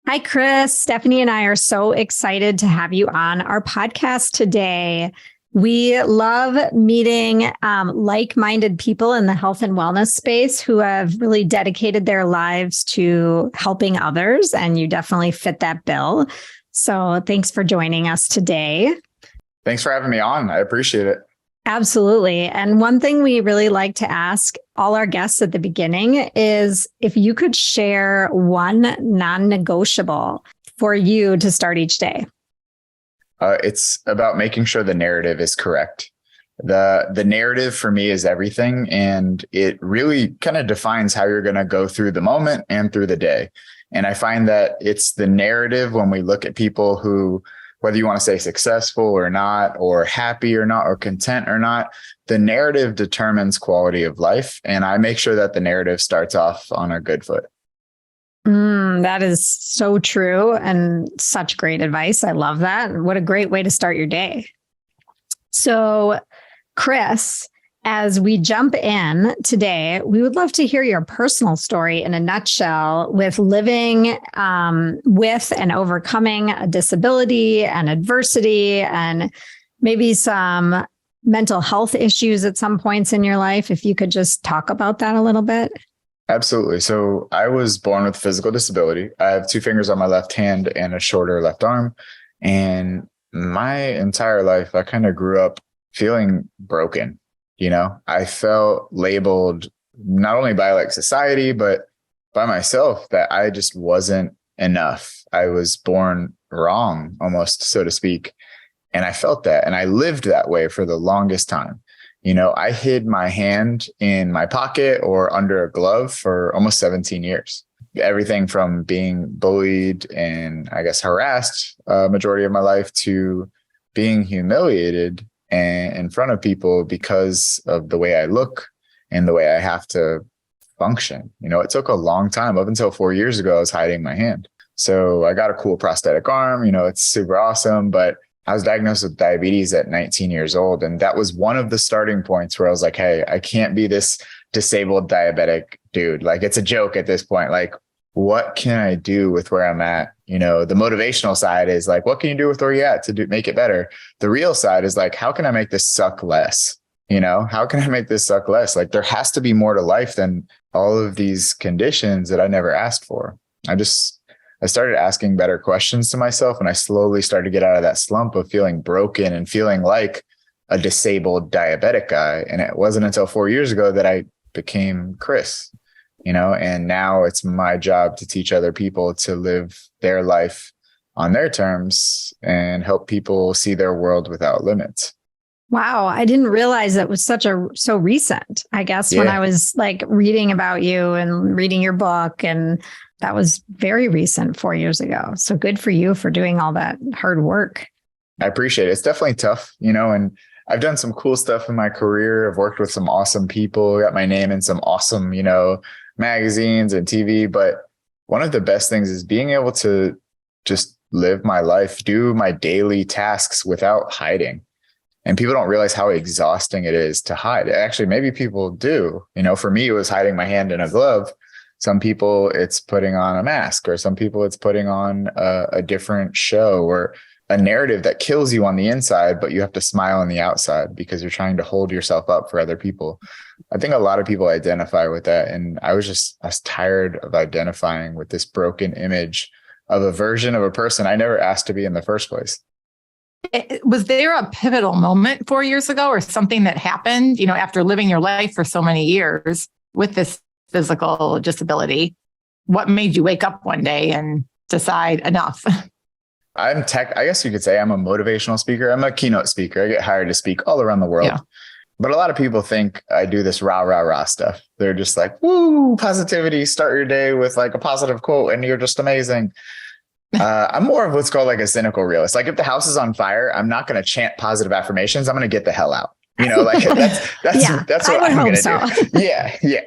Hi, Chris. Stephanie and I are so excited to have you on our podcast today. We love meeting like-minded people in the health and wellness space who have really dedicated their lives to helping others, and you definitely fit that bill. So thanks for joining us today. Thanks for having me on. I appreciate it. Absolutely. And one thing we really like to ask all our guests at the beginning is if you could share one non-negotiable for you to start each day. It's about making sure the narrative is correct. The narrative for me is everything, and it really kind of defines how you're going to go through the moment and through the day. And I find that it's the narrative when we look at people who, whether you want to say successful or not, or happy or not, or content or not, the narrative determines quality of life. And I make sure that the narrative starts off on a good foot. That is so true and such great advice. I love that. What a great way to start your day. So, Chris, as we jump in today, we would love to hear your personal story in a nutshell with living with and overcoming a disability and adversity and maybe some mental health issues at some points in your life. If you could just talk about that a little bit. Absolutely. So I was born with physical disability. I have 2 fingers on my left hand and a shorter left arm. And my entire life, I kind of grew up feeling broken. You know, I felt labeled not only by like society, but by myself that I just wasn't enough. I was born wrong, almost, so to speak. And I felt that. And I lived that way for the longest time. You know, I hid my hand in my pocket or under a glove for almost 17 years. Everything from being bullied and I guess harassed majority of my life to being humiliated and in front of people because of the way I look and the way I have to function. You know, it took a long time. Up until 4 years ago, I was hiding my hand. So I got a cool prosthetic arm, you know, it's super awesome, but I was diagnosed with diabetes at 19 years old. And that was one of the starting points where I was like, hey, I can't be this disabled diabetic dude. Like, it's a joke at this point. Like, what can I do with where I'm at? You know, the motivational side is like, what can you do with where you're at to make it better? The real side is like, how can I make this suck less? You know, how can I make this suck less? Like, there has to be more to life than all of these conditions that I never asked for. I started asking better questions to myself, and I slowly started to get out of that slump of feeling broken and feeling like a disabled diabetic guy. And it wasn't until 4 years ago that I became Chris, you know, and now it's my job to teach other people to live their life on their terms and help people see their world without limits. Wow. I didn't realize that was so recent. I guess when I was like reading about you and reading your book, and that was very recent, 4 years ago. So good for you for doing all that hard work. I appreciate it. It's definitely tough, you know, and I've done some cool stuff in my career. I've worked with some awesome people, got my name in some awesome, you know, magazines and TV. But one of the best things is being able to just live my life, do my daily tasks without hiding. And people don't realize how exhausting it is to hide. Actually, maybe people do. You know, for me, it was hiding my hand in a glove. Some people it's putting on a mask, or some people it's putting on a different show or a narrative that kills you on the inside, but you have to smile on the outside because you're trying to hold yourself up for other people. I think a lot of people identify with that. And I was tired of identifying with this broken image of a version of a person I never asked to be in the first place. Was there a pivotal moment 4 years ago or something that happened, you know, after living your life for so many years with this physical disability? What made you wake up one day and decide enough? I guess you could say I'm a motivational speaker. I'm a keynote speaker. I get hired to speak all around the world. Yeah. But a lot of people think I do this rah, rah, rah stuff. They're just like, woo, positivity, start your day with like a positive quote and you're just amazing. I'm more of what's called like a cynical realist. Like if the house is on fire, I'm not going to chant positive affirmations. I'm going to get the hell out. You know, like that's what I'm going to do. Yeah.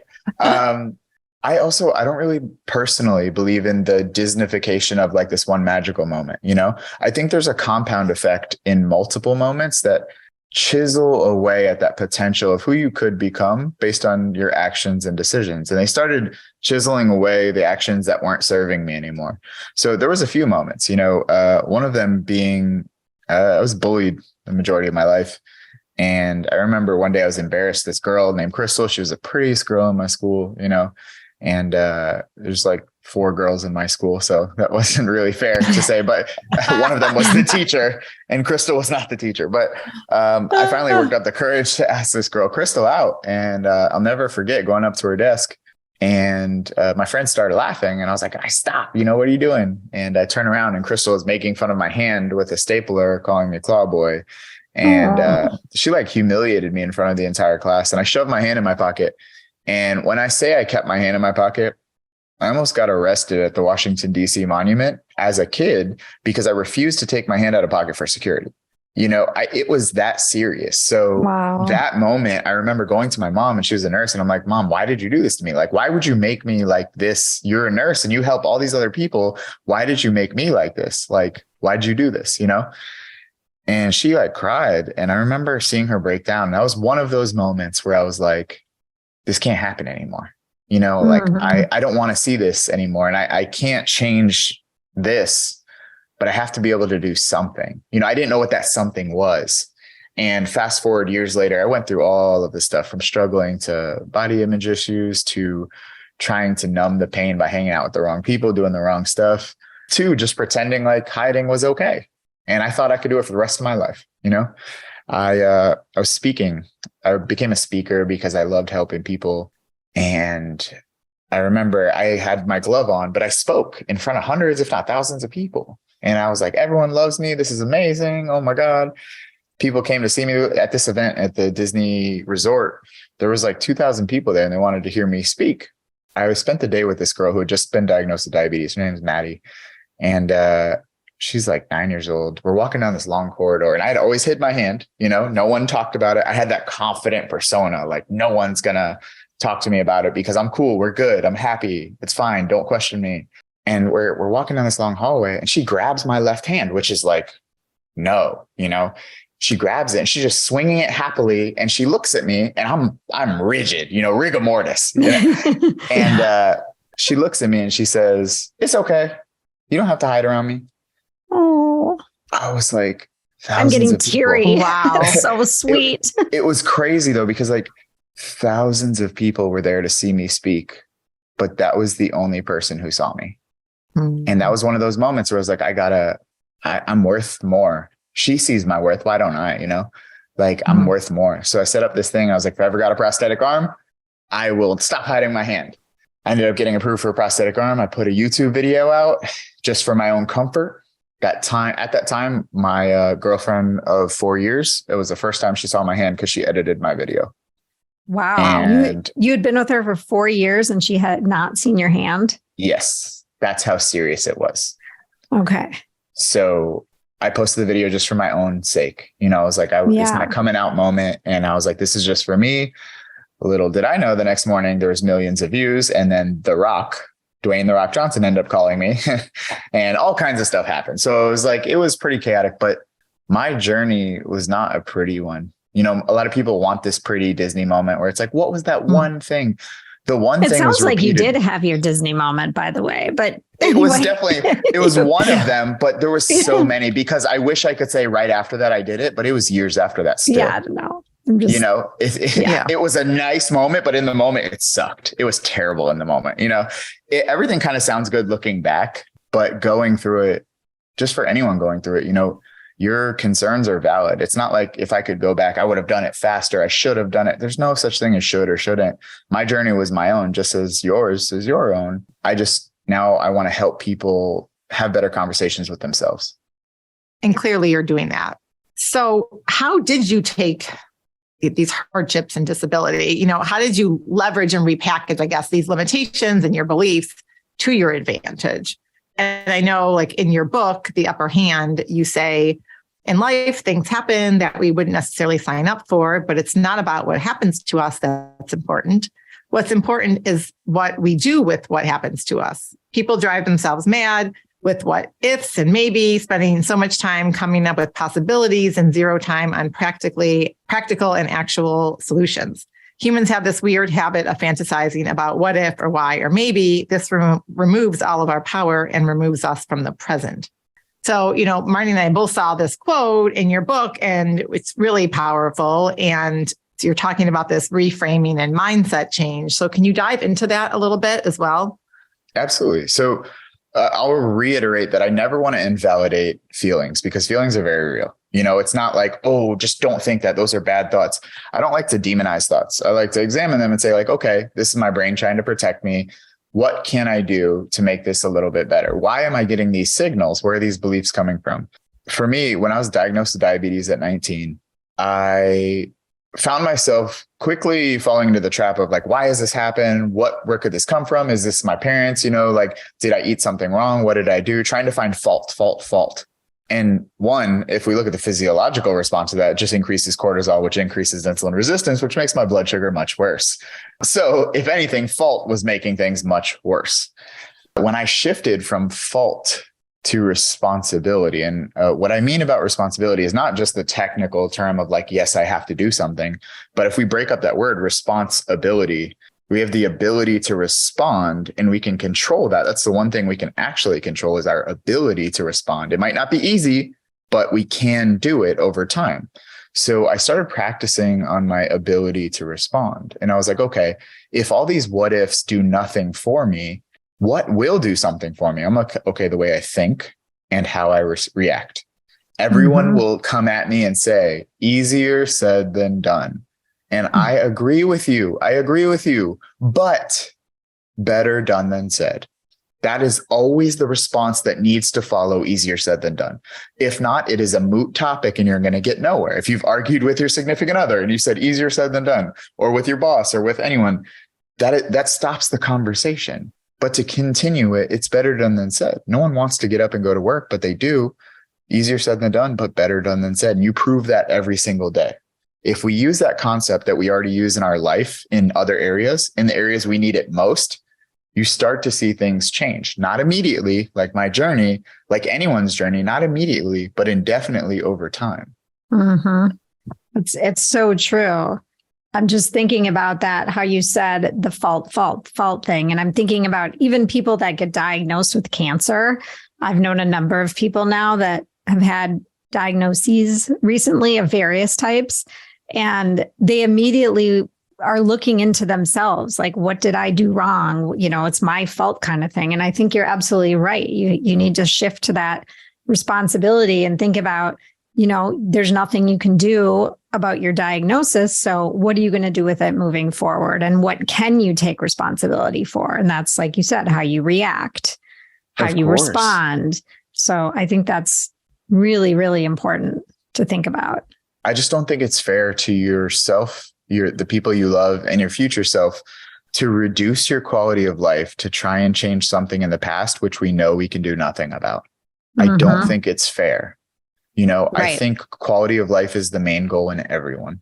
I don't really personally believe in the Disneyfication of like this one magical moment. You know, I think there's a compound effect in multiple moments that chisel away at that potential of who you could become based on your actions and decisions. And they started chiseling away the actions that weren't serving me anymore. So there was a few moments, one of them being, I was bullied the majority of my life. And I remember one day I was embarrassed. This girl named Crystal, she was the prettiest girl in my school, and there's like 4 girls in my school. So that wasn't really fair to say, but one of them was the teacher and Crystal was not the teacher. But I finally worked up the courage to ask this girl, Crystal, out. And I'll never forget going up to her desk, and my friends started laughing, and I was like, I stop, what are you doing? And I turn around and Crystal is making fun of my hand with a stapler, calling me Claw Boy. And she like humiliated me in front of the entire class. And I shoved my hand in my pocket. And when I say I kept my hand in my pocket, I almost got arrested at the Washington, D.C. monument as a kid because I refused to take my hand out of pocket for security. It was that serious. So That moment, I remember going to my mom, and she was a nurse, and I'm like, Mom, why did you do this to me? Like, why would you make me like this? You're a nurse and you help all these other people. Why did you make me like this? Like, why'd you do this? And she like cried. And I remember seeing her break down. That was one of those moments where I was like, this can't happen anymore. Like I don't want to see this anymore. And I can't change this, but I have to be able to do something. I didn't know what that something was. And fast forward years later, I went through all of this stuff, from struggling to body image issues to trying to numb the pain by hanging out with the wrong people, doing the wrong stuff, to just pretending like hiding was okay. And I thought I could do it for the rest of my life. I was speaking. I became a speaker because I loved helping people. And I remember I had my glove on, but I spoke in front of hundreds, if not thousands of people. And I was like, everyone loves me. This is amazing. Oh my God. People came to see me at this event at the Disney resort. There was like 2,000 people there, and they wanted to hear me speak. I spent the day with this girl who had just been diagnosed with diabetes. Her name is Maddie. And, she's like 9 years old. We're walking down this long corridor, and I had always hid my hand. No one talked about it. I had that confident persona, like no one's going to talk to me about it because I'm cool. We're good. I'm happy. It's fine. Don't question me. And we're walking down this long hallway, and she grabs my left hand, which is like, no, she grabs it and she's just swinging it happily. And she looks at me, and I'm rigid, rigor mortis. And she looks at me and she says, "It's okay. You don't have to hide around me." Oh, I was like, I'm getting teary. Wow. So sweet. It was crazy though, because like thousands of people were there to see me speak, but that was the only person who saw me. And that was one of those moments where I was like, I'm worth more. She sees my worth. Why don't I, I'm worth more. So I set up this thing. I was like, if I ever got a prosthetic arm, I will stop hiding my hand. I ended up getting approved for a prosthetic arm. I put a YouTube video out just for my own comfort. At that time, my girlfriend of 4 years, it was the first time she saw my hand because she edited my video. Wow. And you had been with her for 4 years and she had not seen your hand? Yes, that's how serious it was. Okay. So I posted the video just for my own sake. I was like, it's my coming out moment. And I was like, this is just for me. Little did I know, the next morning there was millions of views. And then Dwayne "The Rock" Johnson ended up calling me and all kinds of stuff happened. So it was pretty chaotic, but my journey was not a pretty one. A lot of people want this pretty Disney moment where it's like, what was that one thing? The one thing sounds was like repeated. You did have your Disney moment, by the way, but it was one of them, but there was so many, because I wish I could say right after that I did it, but it was years after that still. Yeah, I don't know. It was a nice moment, but in the moment it sucked. It was terrible in the moment. Everything kind of sounds good looking back, but going through it, just for anyone going through it, your concerns are valid. It's not like if I could go back, I would have done it faster. I should have done it. There's no such thing as should or shouldn't. My journey was my own, just as yours is your own. Now I want to help people have better conversations with themselves. And clearly you're doing that. So how did you take these hardships and disability? How did you leverage and repackage, I guess, these limitations and your beliefs to your advantage? And I know, like in your book, The Upper Hand, you say, in life, things happen that we wouldn't necessarily sign up for, but it's not about what happens to us that's important. What's important is what we do with what happens to us. People drive themselves mad. with what ifs and maybe, spending so much time coming up with possibilities and zero time on practical and actual solutions. Humans have this weird habit of fantasizing about what if or why or maybe. This removes all of our power and removes us from the present. So, Marty and I both saw this quote in your book, and it's really powerful. And you're talking about this reframing and mindset change. So can you dive into that a little bit as well? Absolutely. So I'll reiterate that I never want to invalidate feelings, because feelings are very real. It's not like, oh, just don't think that. Those are bad thoughts. I don't like to demonize thoughts. I like to examine them and say, like, okay, this is my brain trying to protect me. What can I do to make this a little bit better? Why am I getting these signals? Where are these beliefs coming from? For me, when I was diagnosed with diabetes at 19, I found myself quickly falling into the trap of like, why has this happened? Where could this come from? Is this my parents? Like, did I eat something wrong? What did I do? Trying to find fault. And one, if we look at the physiological response to that, it just increases cortisol, which increases insulin resistance, which makes my blood sugar much worse. So if anything, fault was making things much worse. When I shifted from fault to responsibility. And what I mean about responsibility is not just the technical term of like, yes, I have to do something. But if we break up that word responsibility, we have the ability to respond, and we can control that. That's the one thing we can actually control, is our ability to respond. It might not be easy, but we can do it over time. So I started practicing on my ability to respond. And I was like, okay, if all these what ifs do nothing for me, what will do something for me? I'm like, okay, the way I think and how I react. Everyone will come at me and say, easier said than done. And I agree with you. But better done than said. That is always the response that needs to follow easier said than done. If not, it is a moot topic and you're going to get nowhere. If you've argued with your significant other and you said easier said than done, or with your boss or with anyone, that stops the conversation. But to continue it, it's better done than said. No one wants to get up and go to work, but they do. Easier said than done, but better done than said. And you prove that every single day. If we use that concept that we already use in our life in other areas, in the areas we need it most, you start to see things change. Not immediately, like my journey, like anyone's journey, not immediately, but indefinitely over time. It's so true. I'm just thinking about that, how you said the fault thing. And I'm thinking about even people that get diagnosed with cancer. I've known a number of people now that have had diagnoses recently of various types, and they immediately are looking into themselves. Like, what did I do wrong? It's my fault kind of thing. And I think you're absolutely right. You need to shift to that responsibility and think about, there's nothing you can do about your diagnosis. So what are you going to do with it moving forward? And what can you take responsibility for? And that's, like you said, how you react, how you respond. So I think that's really, really important to think about. I just don't think it's fair to yourself, the people you love, and your future self to reduce your quality of life to try and change something in the past, which we know we can do nothing about. I don't think it's fair. Right. I think quality of life is the main goal in everyone.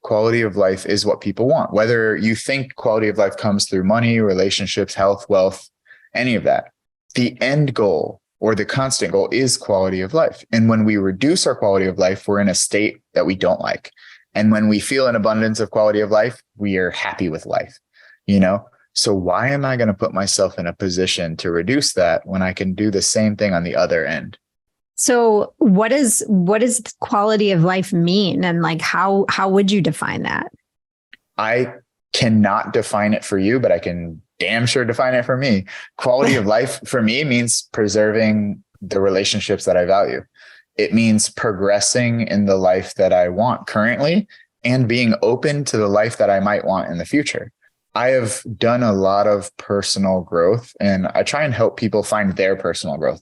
Quality of life is what people want, whether you think quality of life comes through money, relationships, health, wealth, any of that. The end goal or the constant goal is quality of life. And when we reduce our quality of life, we're in a state that we don't like. And when we feel an abundance of quality of life, we are happy with life, So why am I going to put myself in a position to reduce that when I can do the same thing on the other end? So what does quality of life mean? And like, how would you define that? I cannot define it for you, but I can damn sure define it for me. Quality of life for me means preserving the relationships that I value. It means progressing in the life that I want currently and being open to the life that I might want in the future. I have done a lot of personal growth, and I try and help people find their personal growth.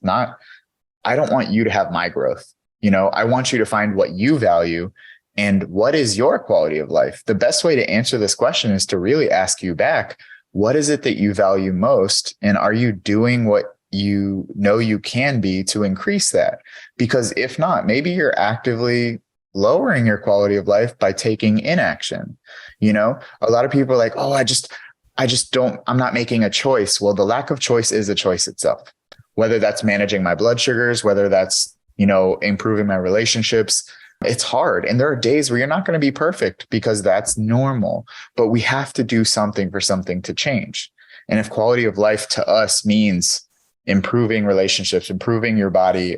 I don't want you to have my growth. I want you to find what you value and what is your quality of life. The best way to answer this question is to really ask you back, what is it that you value most? And are you doing what you know you can be to increase that? Because if not, maybe you're actively lowering your quality of life by taking inaction. A lot of people are like, oh, I'm not making a choice. Well, the lack of choice is a choice itself. whether that's managing my blood sugars, whether that's, improving my relationships. It's hard. And there are days where you're not going to be perfect because that's normal, but we have to do something for something to change. And if quality of life to us means improving relationships, improving your body,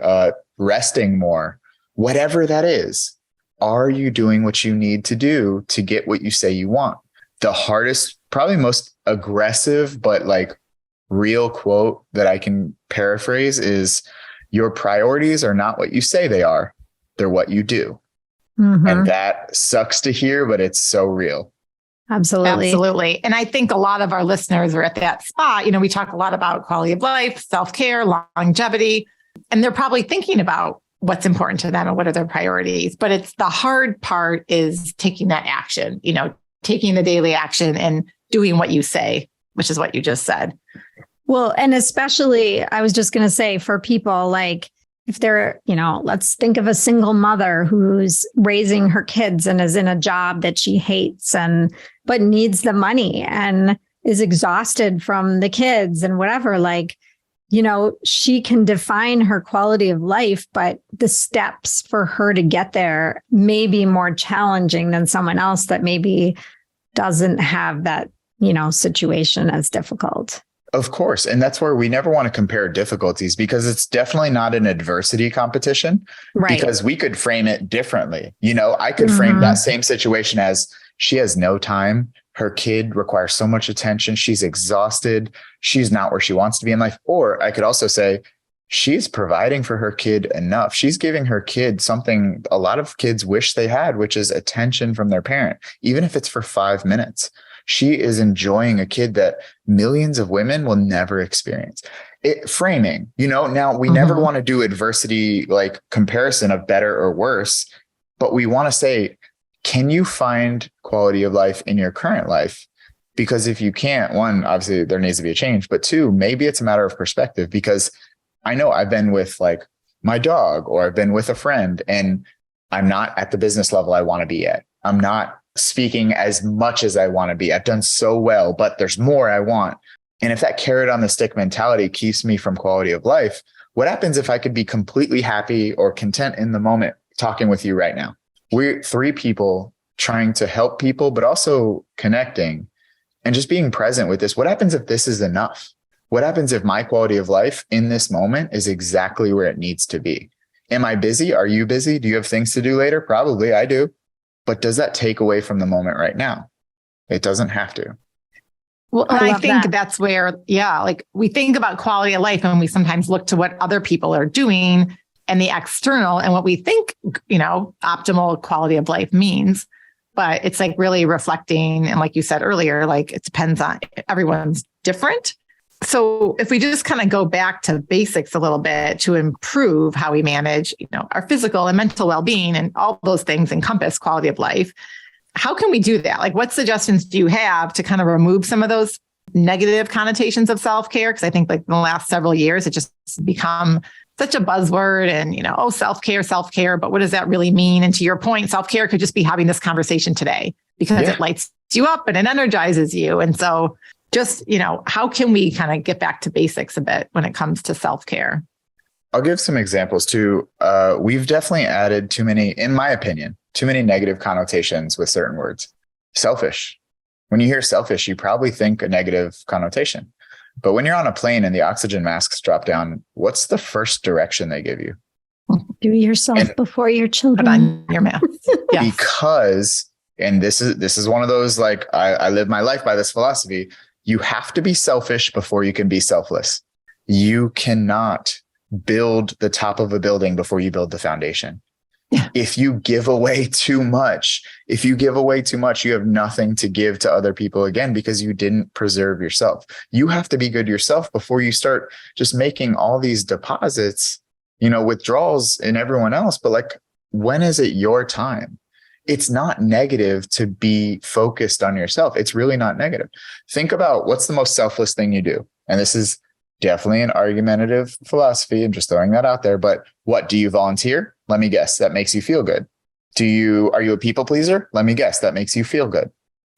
resting more, whatever that is, are you doing what you need to do to get what you say you want? The hardest, probably most aggressive, but like real quote that I can paraphrase is, your priorities are not what you say they are. They're what you do. Mm-hmm. And that sucks to hear, but it's so real. Absolutely. Absolutely. And I think a lot of our listeners are at that spot. We talk a lot about quality of life, self-care, longevity, and they're probably thinking about what's important to them and what are their priorities. But it's the hard part is taking that action, taking the daily action and doing what you say, which is what you just said. Well, and especially, I was just going to say for people like if they're, let's think of a single mother who's raising her kids and is in a job that she hates but needs the money and is exhausted from the kids and whatever, she can define her quality of life, but the steps for her to get there may be more challenging than someone else that maybe doesn't have that, situation as difficult. Of course. And that's where we never want to compare difficulties because it's definitely not an adversity competition, right? Because we could frame it differently. I could frame that same situation as she has no time. Her kid requires so much attention. She's exhausted. She's not where she wants to be in life. Or I could also say she's providing for her kid enough. She's giving her kid something a lot of kids wish they had, which is attention from their parent, even if it's for 5 minutes. She is enjoying a kid that millions of women will never experience. Framing, now we never want to do adversity like comparison of better or worse, but we want to say, can you find quality of life in your current life? Because if you can't, one, obviously there needs to be a change, but two, maybe it's a matter of perspective because I know I've been with like my dog or I've been with a friend and I'm not at the business level I want to be at. I'm not speaking as much as I want to be. I've done so well, but there's more I want. And if that carrot on the stick mentality keeps me from quality of life, what happens if I could be completely happy or content in the moment talking with you right now? We're 3 people trying to help people, but also connecting and just being present with this. What happens if this is enough? What happens if my quality of life in this moment is exactly where it needs to be? Am I busy? Are you busy? Do you have things to do later? Probably I do. But does that take away from the moment right now? It doesn't have to. Well, I think that's where, we think about quality of life and we sometimes look to what other people are doing and the external and what we think, optimal quality of life means. But it's like really reflecting. And like you said earlier, it depends on everyone's different. So if we just kind of go back to basics a little bit to improve how we manage, our physical and mental well-being and all those things encompass quality of life. How can we do that? What suggestions do you have to kind of remove some of those negative connotations of self-care? Because I think in the last several years, it just become such a buzzword and, self-care. But what does that really mean? And to your point, self-care could just be having this conversation today because it lights you up and it energizes you. And so just, how can we kind of get back to basics a bit when it comes to self-care? I'll give some examples too. We've definitely added too many, in my opinion, too many negative connotations with certain words. Selfish. When you hear selfish, you probably think a negative connotation. But when you're on a plane and the oxygen masks drop down, what's the first direction they give you? Do yourself before your children. Put on your mask. Yes. Because, and this is one of those, I live my life by this philosophy. You have to be selfish before you can be selfless. You cannot build the top of a building before you build the foundation. Yeah. If you give away too much, you have nothing to give to other people again, because you didn't preserve yourself. You have to be good yourself before you start just making all these deposits, withdrawals in everyone else. But when is it your time? It's not negative to be focused on yourself. It's really not negative. Think about what's the most selfless thing you do. And this is definitely an argumentative philosophy. I'm just throwing that out there. But what do you volunteer? Let me guess. That makes you feel good. Are you a people pleaser? Let me guess. That makes you feel good.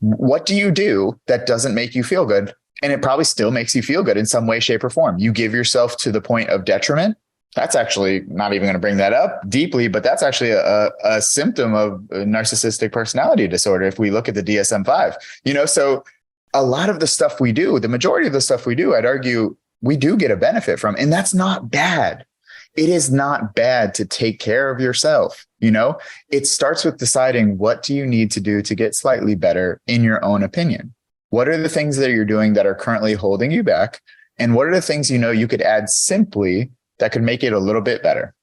What do you do that doesn't make you feel good? And it probably still makes you feel good in some way, shape, or form. You give yourself to the point of detriment. That's actually not even going to bring that up deeply, but that's actually a symptom of narcissistic personality disorder. If we look at the DSM-5, so a lot of the stuff we do, the majority of the stuff we do, I'd argue we do get a benefit from, and that's not bad. It is not bad to take care of yourself. It starts with deciding, what do you need to do to get slightly better in your own opinion? What are the things that you're doing that are currently holding you back? And what are the things you could add simply that could make it a little bit better?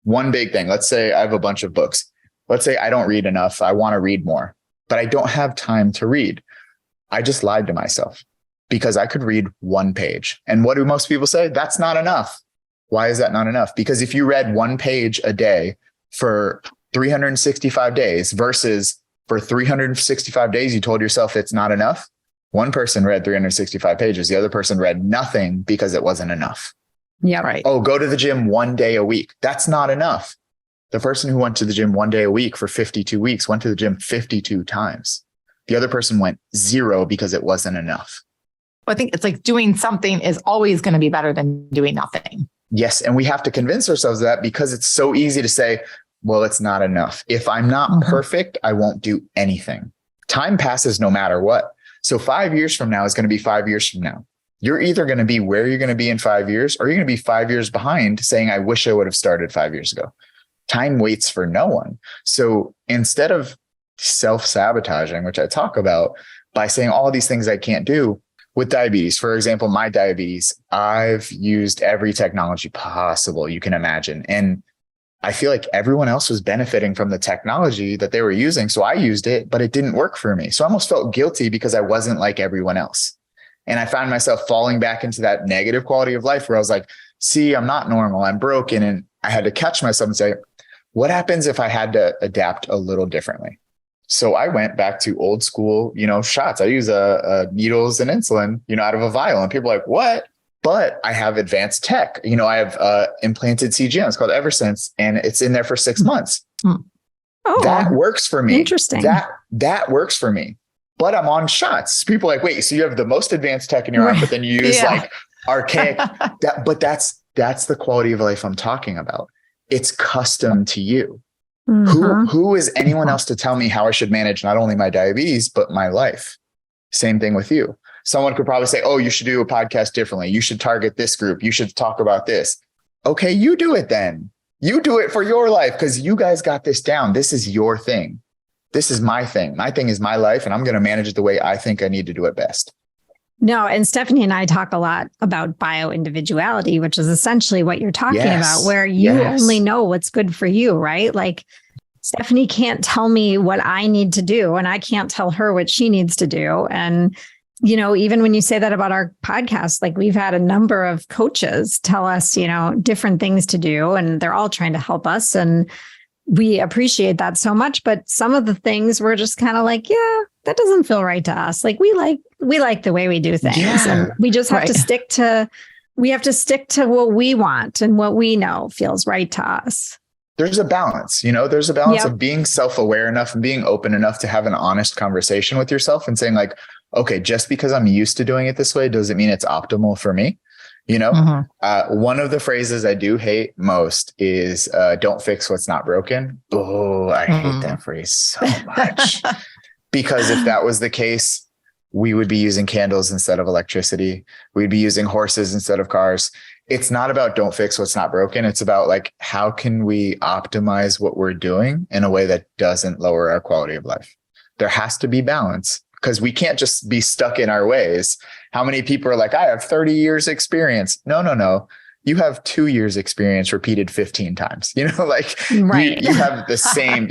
One big thing, let's say I have a bunch of books. Let's say I don't read enough. I want to read more, but I don't have time to read. I just lied to myself because I could read one page. And what do most people say? That's not enough. Why is that not enough? Because if you read one page a day for 365 days versus for 365 days, you told yourself it's not enough. One person read 365 pages. The other person read nothing because it wasn't enough. Yeah. Right. Oh, go to the gym one day a week. That's not enough. The person who went to the gym one day a week for 52 weeks went to the gym 52 times. The other person went 0 because it wasn't enough. I think it's like doing something is always going to be better than doing nothing. Yes. And we have to convince ourselves of that because it's so easy to say, well, it's not enough. If I'm not perfect, I won't do anything. Time passes no matter what. So 5 years from now is going to be 5 years from now. You're either going to be where you're going to be in 5 years, or you're going to be 5 years behind saying, I wish I would have started 5 years ago. Time waits for no one. So instead of self-sabotaging, which I talk about by saying all these things I can't do with diabetes, for example, my diabetes, I've used every technology possible you can imagine. And I feel like everyone else was benefiting from the technology that they were using. So I used it, but it didn't work for me. So I almost felt guilty because I wasn't like everyone else. And I found myself falling back into that negative quality of life where I was like, see, I'm not normal. I'm broken. And I had to catch myself and say, what happens if I had to adapt a little differently? So I went back to old school, shots. I use needles and insulin, out of a vial. And people are like, what? But I have advanced tech. I have implanted CGM. It's called Eversense, and it's in there for 6 months. Oh, that works for me. Interesting. That works for me. But I'm on shots. People are like, wait, so you have the most advanced tech in your arm, but then you use like archaic. But that's the quality of life I'm talking about. It's custom to you. Who is anyone else to tell me how I should manage not only my diabetes, but my life? Same thing with you. Someone could probably say, oh, you should do a podcast differently. You should target this group. You should talk about this. Okay, you do it then. You do it for your life because you guys got this down. This is your thing. This is my thing. My thing is my life, and I'm going to manage it the way I think I need to do it best. No, and Stephanie and I talk a lot about bio-individuality, which is essentially what you're talking about, where you only know what's good for you, right? Like Stephanie can't tell me what I need to do, and I can't tell her what she needs to do. And even when you say that about our podcast, like we've had a number of coaches tell us, different things to do, and they're all trying to help us. And we appreciate that so much. But some of the things we're just kind of like, that doesn't feel right to us. Like we like the way we do things, and we just have to stick to what we want and what we know feels right to us. There's a balance, there's a balance of being self-aware enough and being open enough to have an honest conversation with yourself and saying like, okay, just because I'm used to doing it this way doesn't mean it's optimal for me. One of the phrases I do hate most is don't fix what's not broken. Oh, I hate that phrase so much because if that was the case, we would be using candles instead of electricity. We'd be using horses instead of cars. It's not about don't fix what's not broken. It's about like, how can we optimize what we're doing in a way that doesn't lower our quality of life? There has to be balance because we can't just be stuck in our ways. How many people are like, I have 30 years experience. No. You have 2 years experience repeated 15 times, you have the same,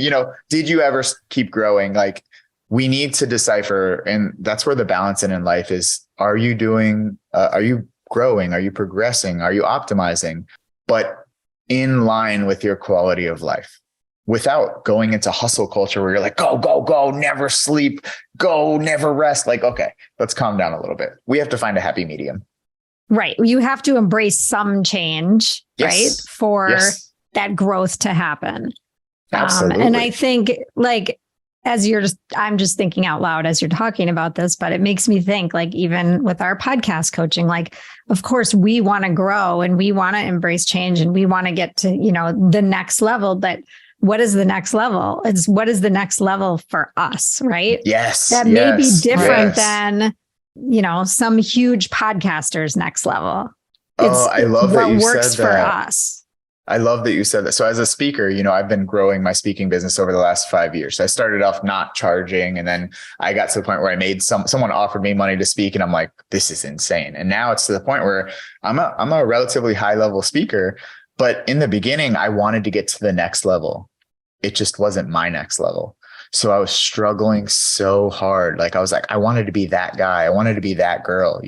did you ever keep growing? Like we need to decipher. And that's where the balance in life is. Are you growing? Are you progressing? Are you optimizing? But in line with your quality of life without going into hustle culture where you're like, go, never sleep, go, never rest. Like, okay, let's calm down a little bit. We have to find a happy medium. Right. You have to embrace some change, right? For that growth to happen. Absolutely. And I think like I'm just thinking out loud as you're talking about this, but it makes me think, like, even with our podcast coaching, like, of course we want to grow and we want to embrace change and we want to get to, the next level. But what is the next level? What is the next level for us? Right. Yes. That may be different yes. than, some huge podcasters next level. I love that you works said for that. us. I love that you said that. So as a speaker, I've been growing my speaking business over the last 5 years. I started off not charging, and then I got to the point where I made someone offered me money to speak, and I'm like, this is insane. And now it's to the point where I'm a relatively high level speaker, but in the beginning, I wanted to get to the next level. It just wasn't my next level. So I was struggling so hard. Like, I was like, I wanted to be that guy. I wanted to be that girl,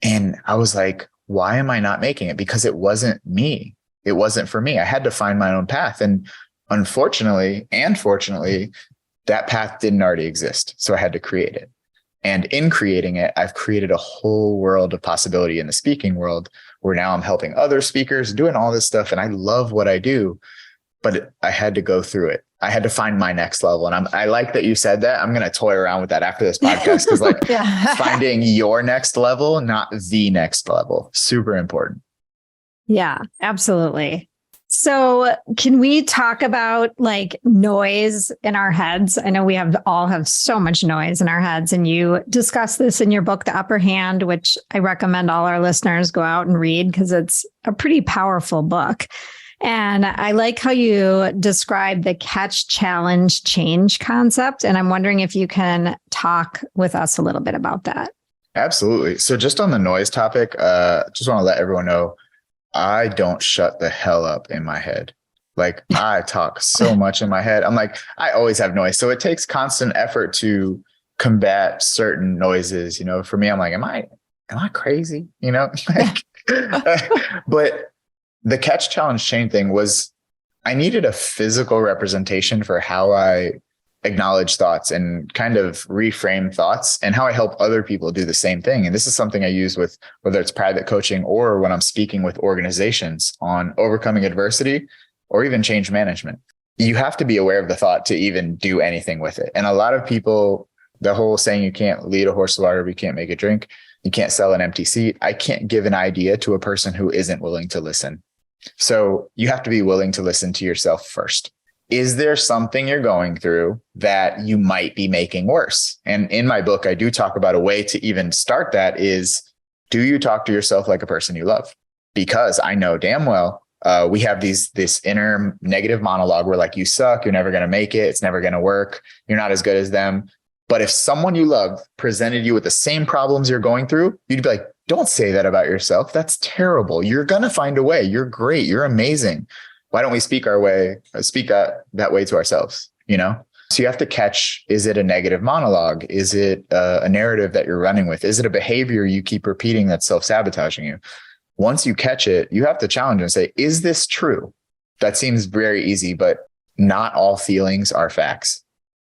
and I was like, why am I not making it? Because it wasn't me. It wasn't for me. I had to find my own path. And unfortunately and fortunately, that path didn't already exist. So I had to create it. And in creating it, I've created a whole world of possibility in the speaking world, where now I'm helping other speakers, doing all this stuff. And I love what I do, but I had to go through it. I had to find my next level. And I like that you said that. I'm going to toy around with that after this podcast, because finding your next level, not the next level, super important. Yeah, absolutely. So can we talk about like noise in our heads? I know we all have so much noise in our heads, and you discuss this in your book, The Upper Hand, which I recommend all our listeners go out and read because it's a pretty powerful book. And I like how you describe the catch, challenge, change concept. And I'm wondering if you can talk with us a little bit about that. Absolutely. So just on the noise topic, just want to let everyone know, I don't shut the hell up in my head. Like, I talk so much in my head. I'm like, I always have noise. So it takes constant effort to combat certain noises. For me, I'm like, am I crazy? Like, but the catch, challenge, chain thing was, I needed a physical representation for how I acknowledge thoughts and kind of reframe thoughts, and how I help other people do the same thing. And this is something I use with, whether it's private coaching or when I'm speaking with organizations on overcoming adversity or even change management. You have to be aware of the thought to even do anything with it. And a lot of people, the whole saying, you can't lead a horse to water, but you can't make it drink. You can't sell an empty seat. I can't give an idea to a person who isn't willing to listen. So you have to be willing to listen to yourself first. Is there something you're going through that you might be making worse? And in my book, I do talk about a way to even start that is, do you talk to yourself like a person you love? Because I know damn well, we have this inner negative monologue where, like, you suck, you're never going to make it, it's never going to work, you're not as good as them. But if someone you love presented you with the same problems you're going through, you'd be like, don't say that about yourself. That's terrible. You're going to find a way. You're great. You're amazing. Why don't we speak that way to ourselves? So you have to catch, is it a negative monologue? Is it a narrative that you're running with? Is it a behavior you keep repeating that's self-sabotaging you? Once you catch it, you have to challenge and say, is this true? That seems very easy, but not all feelings are facts.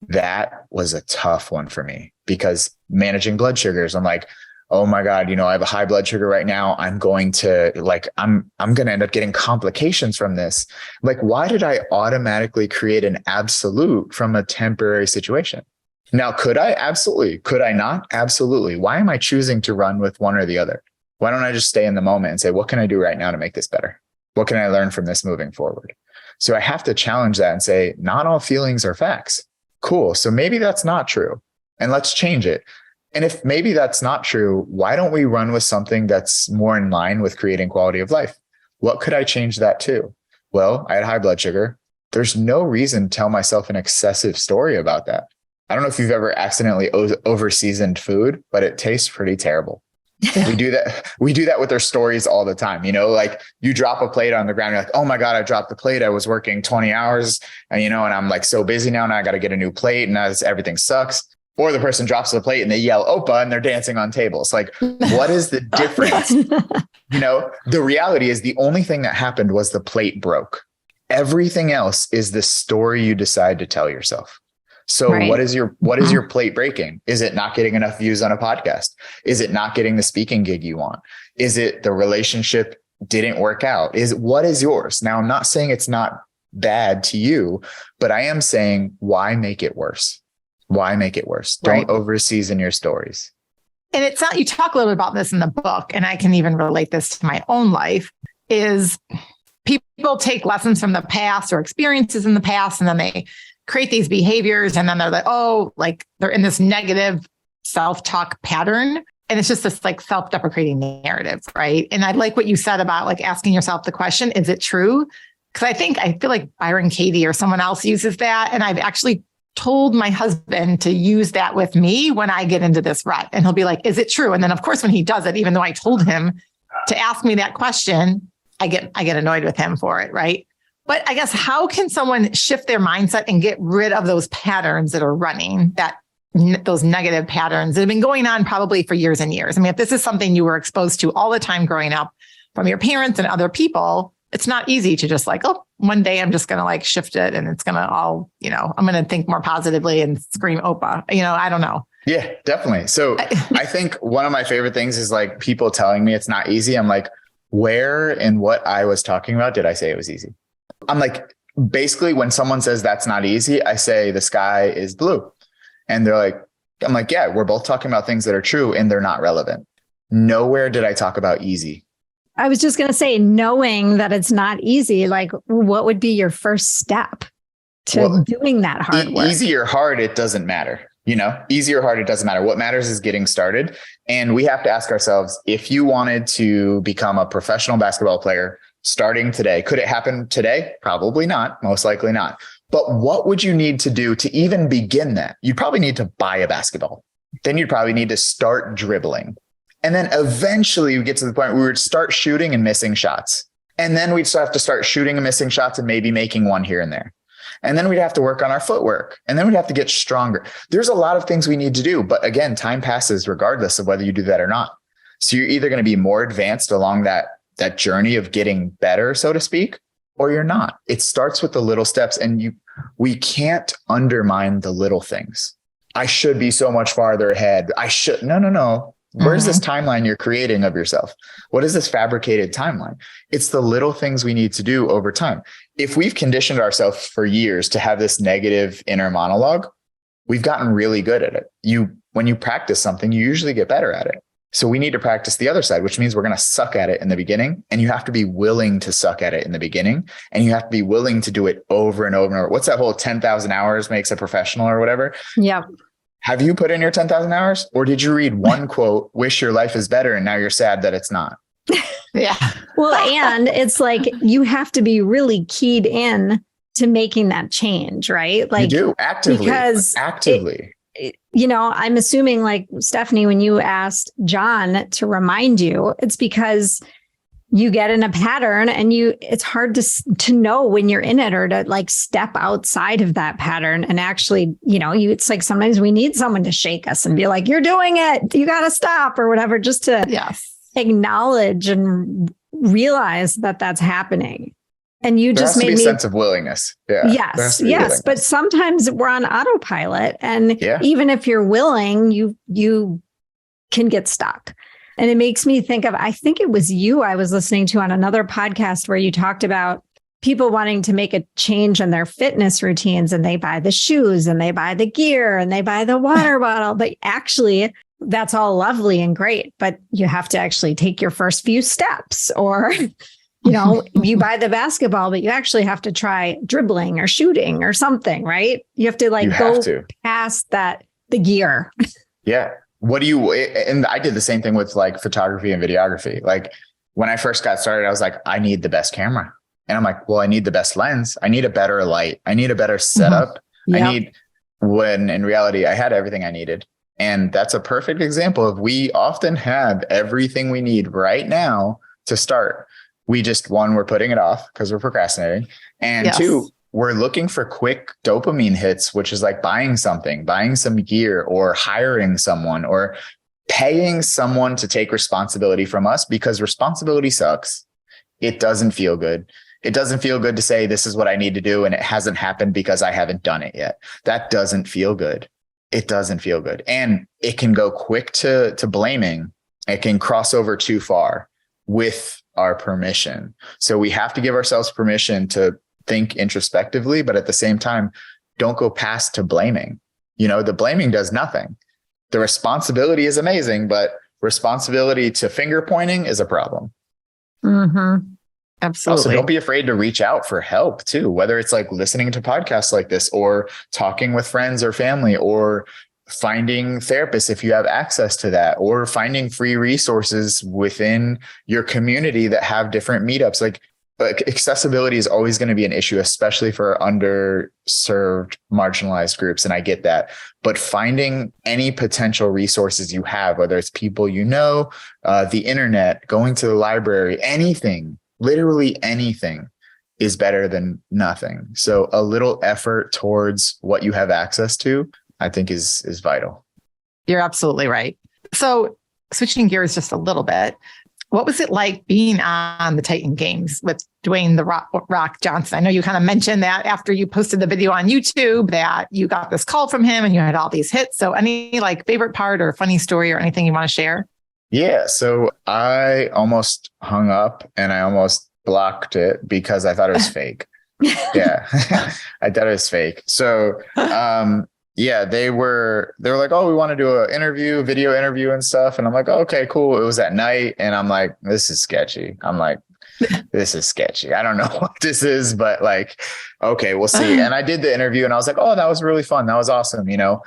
That was a tough one for me, because managing blood sugars, I'm like, oh my God, I have a high blood sugar right now. I'm going to I'm going to end up getting complications from this. Like, why did I automatically create an absolute from a temporary situation? Now, could I? Absolutely. Could I not? Absolutely. Why am I choosing to run with one or the other? Why don't I just stay in the moment and say, what can I do right now to make this better? What can I learn from this moving forward? So I have to challenge that and say, not all feelings are facts. Cool. So maybe that's not true. And let's change it. And if maybe that's not true, why don't we run with something that's more in line with creating quality of life? What could I change that to? Well, I had high blood sugar. There's no reason to tell myself an excessive story about that. I don't know if you've ever accidentally over-seasoned food, but it tastes pretty terrible. We do that with our stories all the time. Like, you drop a plate on the ground. You're like, oh my God, I dropped the plate. I was working 20 hours and, and I'm like so busy now, and I got to get a new plate, and everything sucks. Or the person drops the plate and they yell Opa, and they're dancing on tables. Like, what is the difference? The reality is, the only thing that happened was the plate broke. Everything else is the story you decide to tell yourself. So right. What is your plate breaking? Is it not getting enough views on a podcast? Is it not getting the speaking gig you want? Is it the relationship didn't work out? What is yours? Now, I'm not saying it's not bad to you, but I am saying, why make it worse? Why make it worse? Right. Don't overseason your stories. And it's not, you talk a little bit about this in the book, and I can even relate this to my own life, is people take lessons from the past or experiences in the past, and then they create these behaviors, and then they're like, oh, like they're in this negative self-talk pattern. And it's just this like self-deprecating narrative, right? And I like what you said about like asking yourself the question, is it true? Because I feel like Byron Katie or someone else uses that. And I've actually told my husband to use that with me when I get into this rut. And he'll be like, is it true? And then of course, when he does it, even though I told him to ask me that question, I get annoyed with him for it. Right. But I guess how can someone shift their mindset and get rid of those patterns that are running, those negative patterns that have been going on probably for years and years? I mean, if this is something you were exposed to all the time growing up from your parents and other people, it's not easy to just like, oh, one day I'm just going to like shift it and it's going to all, I'm going to think more positively and scream Opa, I don't know. Yeah, definitely. So I think one of my favorite things is like people telling me it's not easy. I'm like, where and what I was talking about did I say it was easy? I'm like, basically when someone says that's not easy, I say the sky is blue. And they're like, I'm like, yeah, we're both talking about things that are true and they're not relevant. Nowhere did I talk about easy. I was just going to say, knowing that it's not easy, like what would be your first step to doing that hard work? Easy or hard, it doesn't matter. Easy or hard, it doesn't matter. What matters is getting started. And we have to ask ourselves, if you wanted to become a professional basketball player starting today, could it happen today? Probably not. Most likely not. But what would you need to do to even begin that? You'd probably need to buy a basketball. Then you'd probably need to start dribbling. And then eventually we get to the point where we would start shooting and missing shots. And then we'd still have to start shooting and missing shots and maybe making one here and there. And then we'd have to work on our footwork. And then we'd have to get stronger. There's a lot of things we need to do. But again, time passes regardless of whether you do that or not. So you're either going to be more advanced along that journey of getting better, so to speak, or you're not. It starts with the little steps, and we can't undermine the little things. I should be so much farther ahead. No. Where's this timeline you're creating of yourself? What is this fabricated timeline? It's the little things we need to do over time. If we've conditioned ourselves for years to have this negative inner monologue, we've gotten really good at it. When you practice something, you usually get better at it. So we need to practice the other side, which means we're going to suck at it in the beginning, and you have to be willing to suck at it in the beginning, and you have to be willing to do it over and over and over. What's that whole 10,000 hours makes a professional or whatever? Yeah. Have you put in your 10,000 hours, or did you read one quote, wish your life is better, and now you're sad that it's not? Yeah. Well, and it's like you have to be really keyed in to making that change, right? Like you do actively. I'm assuming like Stephanie, when you asked John to remind you, it's because you get in a pattern and it's hard to know when you're in it, or to like step outside of that pattern. And actually, it's like sometimes we need someone to shake us and be like, you're doing it, you got to stop or whatever, just to acknowledge and realize that that's happening. And you just made me a sense of willingness. Yeah. Yes. But sometimes we're on autopilot, and even if you're willing, you can get stuck. And it makes me think of, I think it was you I was listening to on another podcast where you talked about people wanting to make a change in their fitness routines, and they buy the shoes and they buy the gear and they buy the water bottle. But actually, that's all lovely and great, but you have to actually take your first few steps, or, you buy the basketball, but you actually have to try dribbling or shooting or something, right? You have to go past the gear. Yeah. And I did the same thing with like photography and videography. Like when I first got started, I was like, I need the best camera. And I'm like, well, I need the best lens. I need a better light. I need a better setup. When in reality, I had everything I needed. And that's a perfect example of, we often have everything we need right now to start. We're putting it off because we're procrastinating. And two, we're looking for quick dopamine hits, which is like buying some gear, or hiring someone, or paying someone to take responsibility from us, because responsibility sucks. It doesn't feel good. It doesn't feel good to say, this is what I need to do, and it hasn't happened because I haven't done it yet. That doesn't feel good. It doesn't feel good. And it can go quick to blaming. It can cross over too far with our permission. So we have to give ourselves permission to think introspectively, but at the same time, don't go past to blaming. You know, the blaming does nothing. The responsibility is amazing, but responsibility to finger pointing is a problem. Mm-hmm. Absolutely. Also, don't be afraid to reach out for help too, whether it's like listening to podcasts like this or talking with friends or family or finding therapists if you have access to that, or finding free resources within your community that have different meetups. Like accessibility is always going to be an issue, especially for underserved, marginalized groups. And I get that, but finding any potential resources you have, whether it's people, you know, the internet, going to the library, anything, literally anything is better than nothing. So a little effort towards what you have access to, I think is vital. You're absolutely right. So switching gears just a little bit, what was it like being on the Titan Games with Dwayne the Rock Johnson? I know you kind of mentioned that after you posted the video on YouTube that you got this call from him and you had all these hits. So any like favorite part or funny story or anything you want to share? Yeah. So I almost hung up and I almost blocked it because I thought it was fake. Yeah. I thought it was fake. So, yeah, they were like, oh, we want to do a video interview and stuff. And I'm like, oh, okay, cool. It was at night. And I'm like, this is sketchy. I'm like, this is sketchy. I don't know what this is, but like, okay, we'll see. And I did the interview and I was like, oh, that was really fun. That was awesome. You know,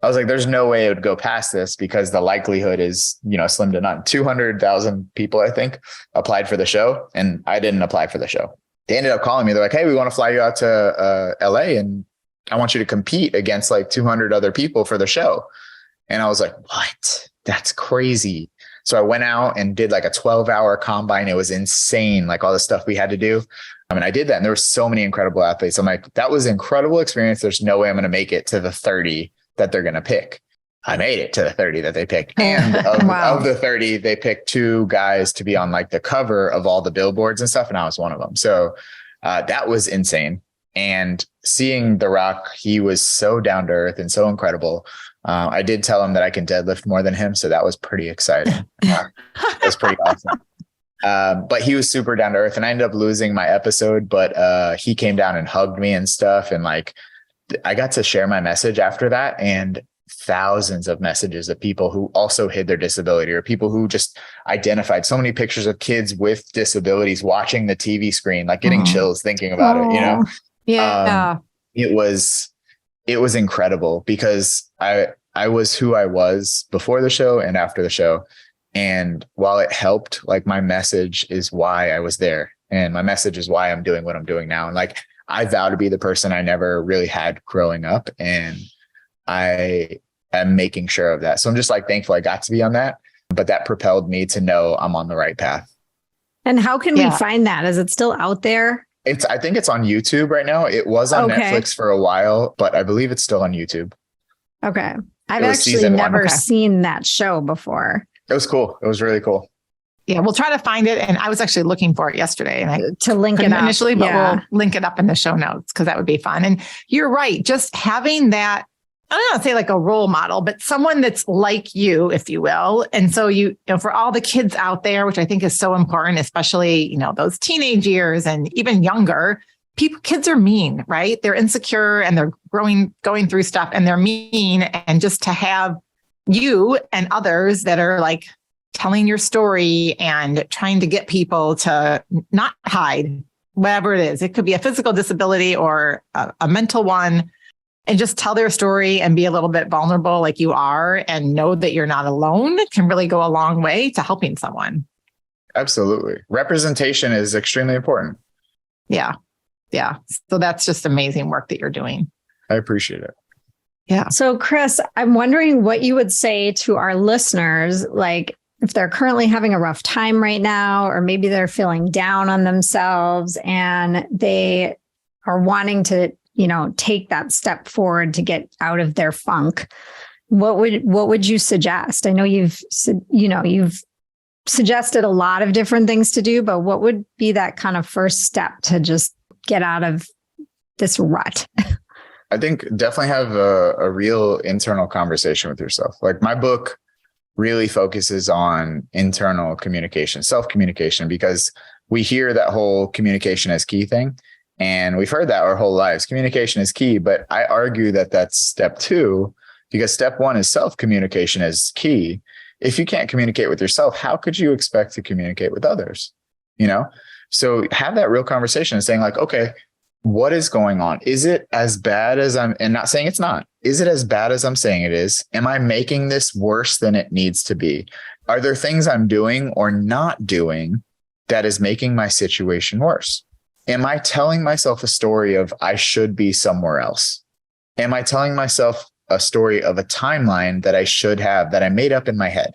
I was like, there's no way it would go past this because the likelihood is, you know, slim to none. 200,000 people, I think, applied for the show. And I didn't apply for the show. They ended up calling me. They're like, hey, we want to fly you out to LA and I want you to compete against like 200 other people for the show. And I was like, what? That's crazy. So I went out and did like a 12-hour combine. It was insane. Like all the stuff we had to do. I mean, I did that and there were so many incredible athletes. I'm like, that was an incredible experience. There's no way I'm going to make it to the 30 that they're going to pick. I made it to the 30 that they picked. And of the 30, they picked 2 guys to be on like the cover of all the billboards and stuff. And I was one of them. So that was insane. And seeing The Rock, he was so down to earth and so incredible. I did tell him that I can deadlift more than him. So that was pretty exciting. It was pretty awesome. But he was super down to earth and I ended up losing my episode, but he came down and hugged me and stuff. And like, I got to share my message after that and thousands of messages of people who also hid their disability or people who just identified so many pictures of kids with disabilities watching the TV screen, like getting chills thinking about it, you know? Yeah. It was incredible because I was who I was before the show and after the show. And while it helped, like my message is why I was there. And my message is why I'm doing what I'm doing now. And like, I vow to be the person I never really had growing up. And I am making sure of that. So I'm just like thankful I got to be on that, but that propelled me to know I'm on the right path. And how can we find that? Is it still out there? I think it's on YouTube right now. It was on Netflix for a while, but I believe it's still on YouTube. Okay. I've actually never seen that show before. It was cool. It was really cool. Yeah, we'll try to find it. And I was actually looking for it yesterday and I to link it up initially, but we'll link it up in the show notes because that would be fun. And you're right. Just having that, I don't want to say like a role model, but someone that's like you, if you will. And so you know, for all the kids out there, which I think is so important, especially, you know, those teenage years and even younger, kids are mean, right? They're insecure and they're going through stuff and they're mean. And just to have you and others that are like telling your story and trying to get people to not hide whatever it is. It could be a physical disability or a mental one, and just tell their story and be a little bit vulnerable like you are and know that you're not alone can really go a long way to helping someone. Absolutely. Representation is extremely important. Yeah. Yeah. So that's just amazing work that you're doing. I appreciate it. Yeah. So Chris, I'm wondering what you would say to our listeners, like if they're currently having a rough time right now, or maybe they're feeling down on themselves and they are wanting to, you know, take that step forward to get out of their funk. What would you suggest? I know you've suggested a lot of different things to do, but what would be that kind of first step to just get out of this rut? I think definitely have a real internal conversation with yourself. Like my book really focuses on internal communication, self-communication, because we hear that whole communication as key thing. And we've heard that our whole lives. Communication is key, but I argue that that's step 2, because step 1 is self-communication is key. If you can't communicate with yourself, how could you expect to communicate with others? So have that real conversation and saying like, okay, what is going on? Is it as bad as and not saying it's not, is it as bad as I'm saying it is? Am I making this worse than it needs to be? Are there things I'm doing or not doing that is making my situation worse? Am I telling myself a story of I should be somewhere else? Am I telling myself a story of a timeline that I should have, that I made up in my head?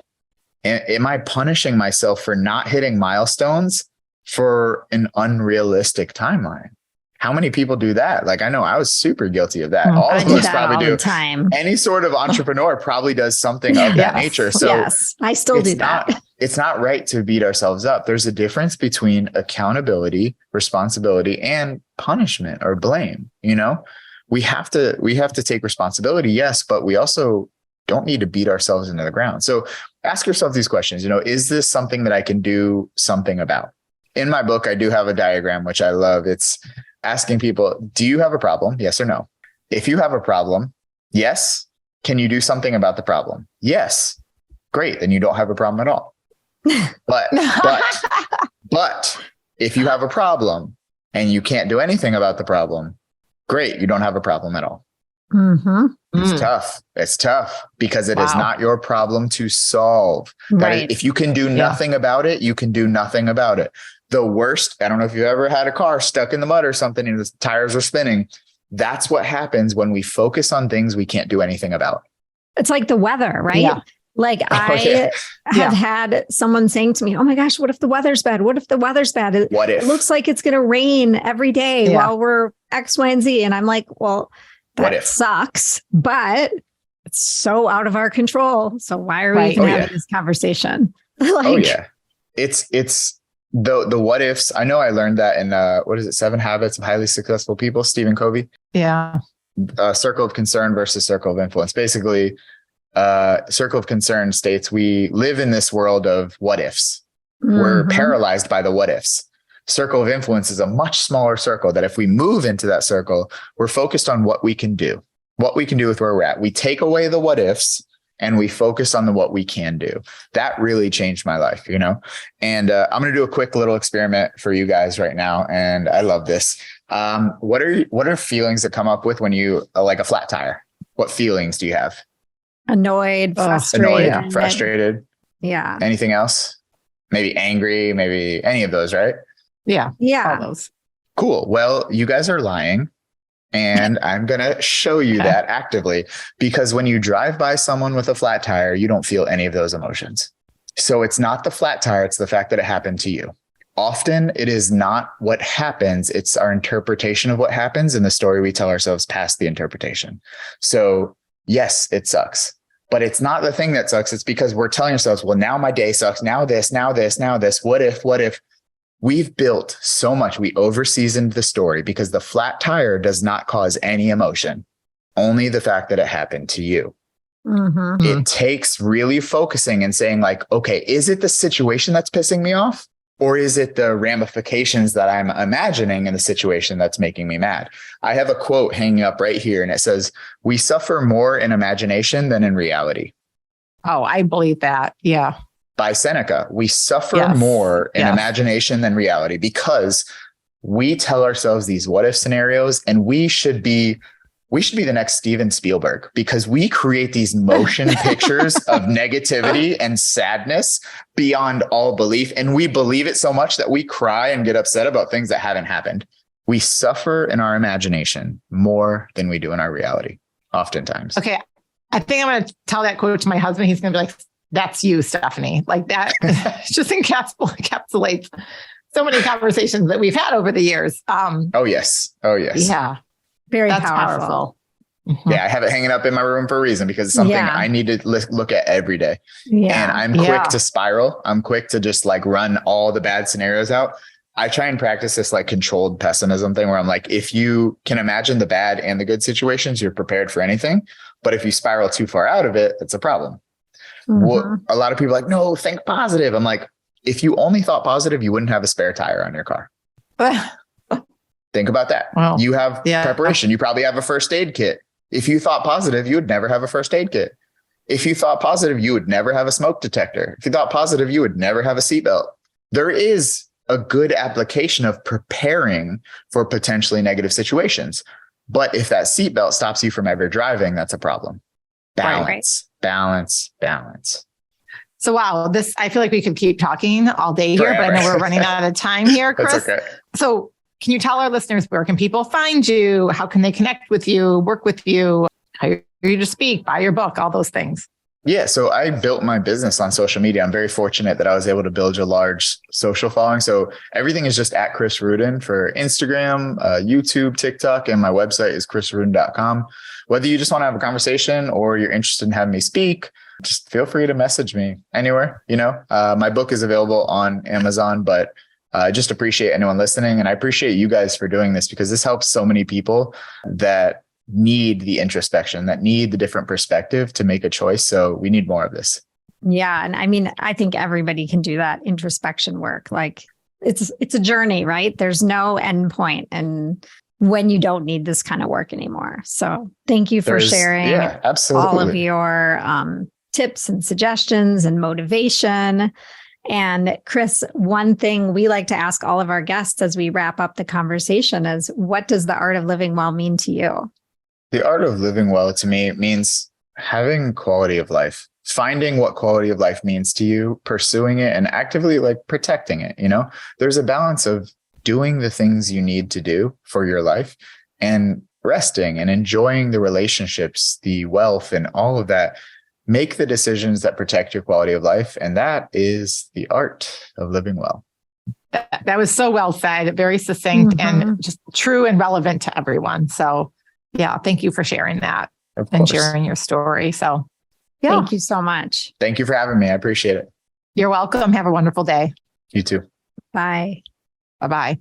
Am I punishing myself for not hitting milestones for an unrealistic timeline? How many people do that? Like, I know I was super guilty of that. All of us probably do. Time. Any sort of entrepreneur probably does something of that nature. So yes, I still do that. It's not right to beat ourselves up. There's a difference between accountability, responsibility, and punishment or blame. We have to take responsibility, yes, but we also don't need to beat ourselves into the ground. So ask yourself these questions. Is this something that I can do something about? In my book, I do have a diagram, which I love. It's asking people, do you have a problem? Yes or no? If you have a problem, yes. Can you do something about the problem? Yes. Great. Then you don't have a problem at all. But if you have a problem and you can't do anything about the problem, great. You don't have a problem at all. Mm-hmm. It's tough. It's tough because it is not your problem to solve. Right. If you can do nothing about it, you can do nothing about it. The worst, I don't know if you've ever had a car stuck in the mud or something and the tires are spinning. That's what happens when we focus on things we can't do anything about. It's like the weather, right? Yeah. Like I have had someone saying to me, oh my gosh, what if the weather's bad? What if the weather's bad? It looks like it's going to rain every day while we're X, Y, and Z. And I'm like, well, that sucks, but it's so out of our control. So why are we even having this conversation? It's the what ifs. I know I learned that in 7 Habits of Highly Successful People, Stephen Covey. Yeah. Circle of concern versus circle of influence. Basically, circle of concern states we live in this world of what ifs. Mm-hmm. We're paralyzed by the what ifs. Circle of influence is a much smaller circle that if we move into that circle, we're focused on what we can do with where we're at. We take away the what ifs and we focus on what we can do. That really changed my life, and I'm going to do a quick little experiment for you guys right now. And I love this. What are feelings that come up with when you like a flat tire? What feelings do you have? Annoyed, frustrated. Yeah. Anything else? Maybe angry, maybe any of those, right? Yeah. Yeah. All those. Cool. Well, you guys are lying. And I'm going to show you that actively, because when you drive by someone with a flat tire, you don't feel any of those emotions. So it's not the flat tire. It's the fact that it happened to you. Often it is not what happens. It's our interpretation of what happens and the story we tell ourselves past the interpretation. So yes, it sucks, but it's not the thing that sucks. It's because we're telling ourselves, well, now my day sucks. Now this, now this, now this. What if? We've built so much. We over-seasoned the story because the flat tire does not cause any emotion, only the fact that it happened to you. Mm-hmm. It takes really focusing and saying like, okay, is it the situation that's pissing me off? Or is it the ramifications that I'm imagining in the situation that's making me mad? I have a quote hanging up right here and it says, we suffer more in imagination than in reality. Oh, I believe that. Yeah. By Seneca, we suffer more in imagination than reality because we tell ourselves these what if scenarios, and we should be the next Steven Spielberg because we create these motion pictures of negativity and sadness beyond all belief. And we believe it so much that we cry and get upset about things that haven't happened. We suffer in our imagination more than we do in our reality, oftentimes. Okay. I think I'm going to tell that quote to my husband. He's going to be like, that's you, Stephanie. Like that just encapsulates so many conversations that we've had over the years. Oh, yes. Yeah. That's powerful. Mm-hmm. Yeah. I have it hanging up in my room for a reason because it's something I need to look at every day. Yeah. And I'm quick to spiral. I'm quick to just like run all the bad scenarios out. I try and practice this like controlled pessimism thing where I'm like, if you can imagine the bad and the good situations, you're prepared for anything. But if you spiral too far out of it, it's a problem. Mm-hmm. A lot of people are like, no, think positive. I'm like, if you only thought positive, you wouldn't have a spare tire on your car. Think about that. Wow. You have preparation. You probably have a first aid kit. If you thought positive, you would never have a first aid kit. If you thought positive, you would never have a smoke detector. If you thought positive, you would never have a seatbelt. There is a good application of preparing for potentially negative situations. But if that seatbelt stops you from ever driving, that's a problem. Balance, balance. So, wow, I feel like we could keep talking all day here, but I know we're running out of time here, Chris. That's okay. So can you tell our listeners, where can people find you? How can they connect with you, work with you, hire you to speak, buy your book, all those things? Yeah. So I built my business on social media. I'm very fortunate that I was able to build a large social following. So everything is just at Chris Ruden for Instagram, YouTube, TikTok, and my website is chrisruden.com. Whether you just want to have a conversation or you're interested in having me speak, just feel free to message me anywhere. My book is available on Amazon, but I just appreciate anyone listening. And I appreciate you guys for doing this, because this helps so many people that need the introspection, that need the different perspective to make a choice. So we need more of this. Yeah. And I mean, I think everybody can do that introspection work. Like it's a journey, right? There's no end point. And when you don't need this kind of work anymore. So thank you for sharing all of your tips and suggestions and motivation. And Chris, one thing we like to ask all of our guests as we wrap up the conversation is, what does the art of living well mean to you? The art of living well to me means having quality of life, finding what quality of life means to you, pursuing it, and actively protecting it. There's a balance of doing the things you need to do for your life and resting and enjoying the relationships, the wealth, and all of that. Make the decisions that protect your quality of life. And that is the art of living well. That was so well said, very succinct and just true and relevant to everyone. So yeah, thank you for sharing that and sharing your story. So yeah. Thank you so much. Thank you for having me. I appreciate it. You're welcome. Have a wonderful day. You too. Bye. Bye-bye.